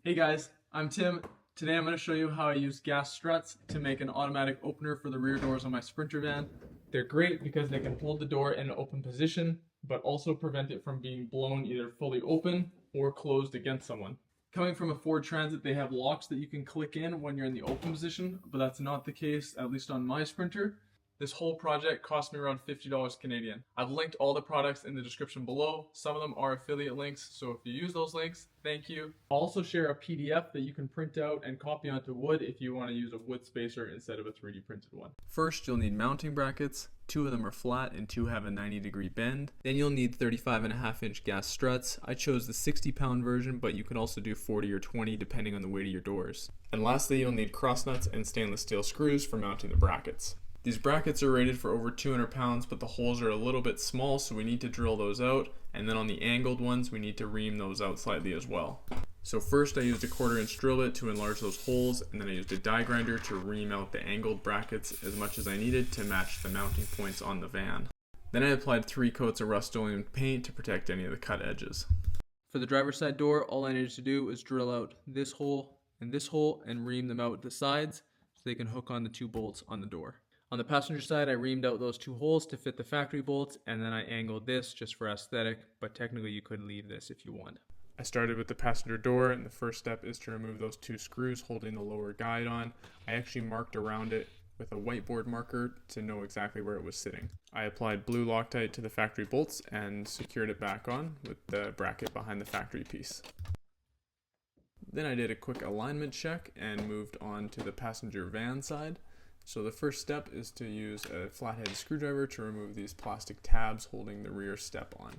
Hey guys, I'm Tim. Today I'm going to show you how I use gas struts to make an automatic opener for the rear doors on my Sprinter van. They're great because they can hold the door in an open position, but also prevent it from being blown either fully open or closed against someone. Coming from a Ford Transit, they have locks that you can click in when you're in the open position, but that's not the case, at least on my Sprinter. This whole project cost me around $50 Canadian. I've linked all the products in the description below. Some of them are affiliate links, so if you use those links, thank you. I'll also share a PDF that you can print out and copy onto wood if you want to use a wood spacer instead of a 3D printed one. First, you'll need mounting brackets. 2 of them are flat and 2 have a 90-degree bend. Then you'll need 35.5-inch gas struts. I chose the 60-pound version, but you can also do 40 or 20 depending on the weight of your doors. And lastly, you'll need cross nuts and stainless steel screws for mounting the brackets. These brackets are rated for over 200 pounds, but the holes are a little bit small, so we need to drill those out. And then on the angled ones, we need to ream those out slightly as well. So first I used a 1/4-inch drill bit to enlarge those holes, and then I used a die grinder to ream out the angled brackets as much as I needed to match the mounting points on the van. Then I applied 3 coats of Rust-Oleum paint to protect any of the cut edges. For the driver's side door, all I needed to do was drill out this hole and ream them out the sides so they can hook on the 2 bolts on the door. On the passenger side, I reamed out those 2 holes to fit the factory bolts, and then I angled this just for aesthetic, but technically you could leave this if you want. I started with the passenger door, and the first step is to remove those 2 screws holding the lower guide on. I actually marked around it with a whiteboard marker to know exactly where it was sitting. I applied blue Loctite to the factory bolts and secured it back on with the bracket behind the factory piece. Then I did a quick alignment check and moved on to the passenger van side. So the first step is to use a flathead screwdriver to remove these plastic tabs holding the rear step on.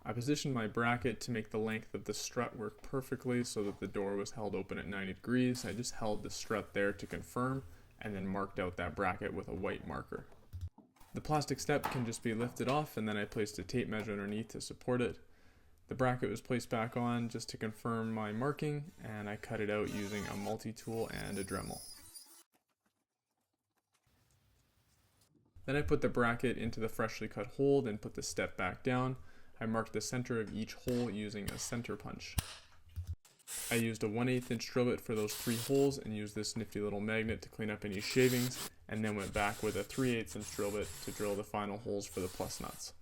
I positioned my bracket to make the length of the strut work perfectly so that the door was held open at 90 degrees. I just held the strut there to confirm and then marked out that bracket with a white marker. The plastic step can just be lifted off, and then I placed a tape measure underneath to support it. The bracket was placed back on just to confirm my marking, and I cut it out using a multi-tool and a Dremel. Then I put the bracket into the freshly cut hole, then put the step back down. I marked the center of each hole using a center punch. I used a 1/8-inch drill bit for those 3 holes and used this nifty little magnet to clean up any shavings, and then went back with a 3/8-inch drill bit to drill the final holes for the plus nuts.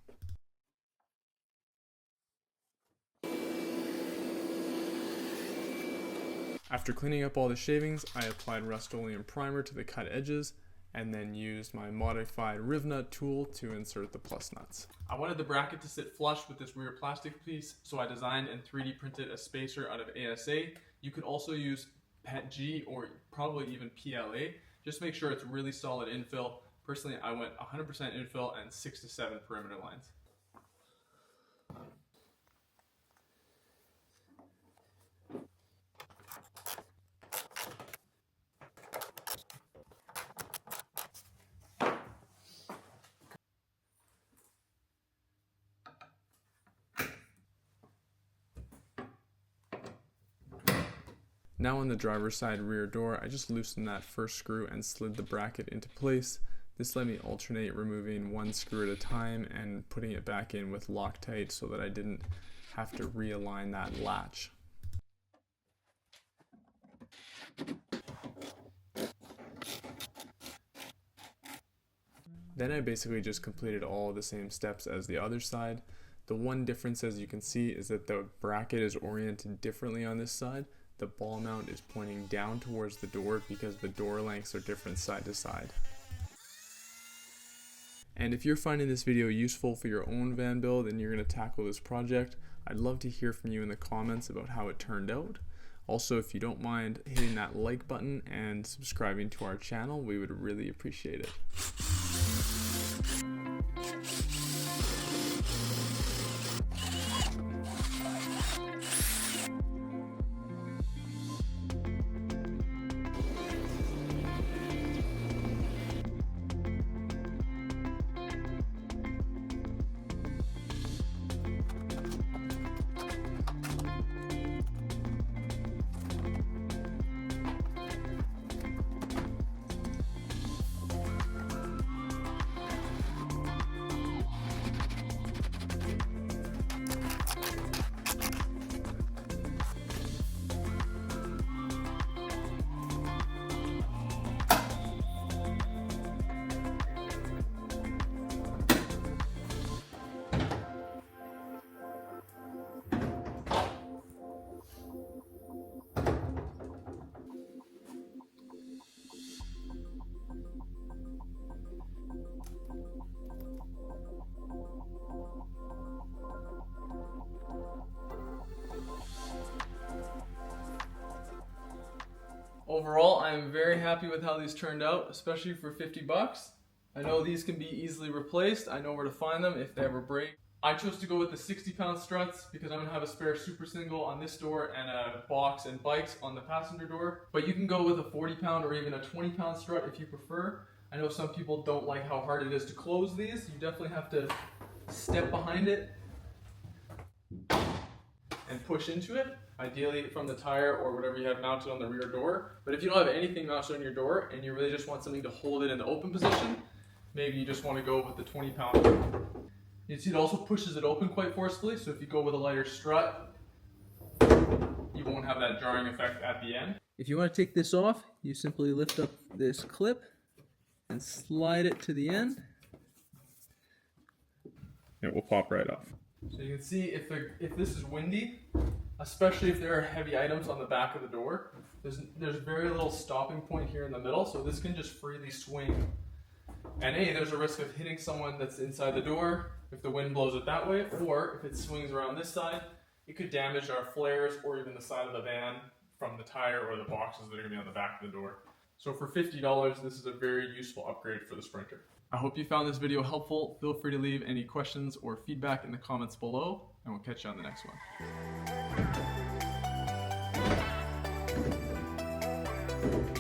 After cleaning up all the shavings, I applied Rust-Oleum primer to the cut edges, and then used my modified Rivnut tool to insert the plus nuts. I wanted the bracket to sit flush with this rear plastic piece, so I designed and 3D printed a spacer out of ASA. You could also use PETG or probably even PLA. Just make sure it's really solid infill. Personally, I went 100% infill and 6 to 7 perimeter lines. Now on the driver's side rear door, I just loosened that first screw and slid the bracket into place. This let me alternate removing 1 screw at a time and putting it back in with Loctite so that I didn't have to realign that latch. Then I basically just completed all the same steps as the other side. The one difference, as you can see, is that the bracket is oriented differently on this side. The ball mount is pointing down towards the door because the door lengths are different side to side. And if you're finding this video useful for your own van build and you're going to tackle this project, I'd love to hear from you in the comments about how it turned out. Also, if you don't mind hitting that like button and subscribing to our channel, we would really appreciate it. Overall, I am very happy with how these turned out, especially for 50 bucks. I know these can be easily replaced. I know where to find them if they ever break. I chose to go with the 60-pound struts because I'm going to have a spare super single on this door and a box and bikes on the passenger door. But you can go with a 40-pound or even a 20-pound strut if you prefer. I know some people don't like how hard it is to close these. You definitely have to step behind it and push into it, ideally from the tire or whatever you have mounted on the rear door. But if you don't have anything mounted on your door and you really just want something to hold it in the open position, maybe you just want to go with the 20-pound. You see it also pushes it open quite forcefully, so if you go with a lighter strut, you won't have that jarring effect at the end. If you want to take this off, you simply lift up this clip and slide it to the end. It will pop right off. So you can see if this is windy, especially if there are heavy items on the back of the door, there's very little stopping point here in the middle, so this can just freely swing. And there's a risk of hitting someone that's inside the door if the wind blows it that way, or if it swings around this side, it could damage our flares or even the side of the van from the tire or the boxes that are going to be on the back of the door. So for $50, this is a very useful upgrade for the Sprinter. I hope you found this video helpful. Feel free to leave any questions or feedback in the comments below, and we'll catch you on the next one.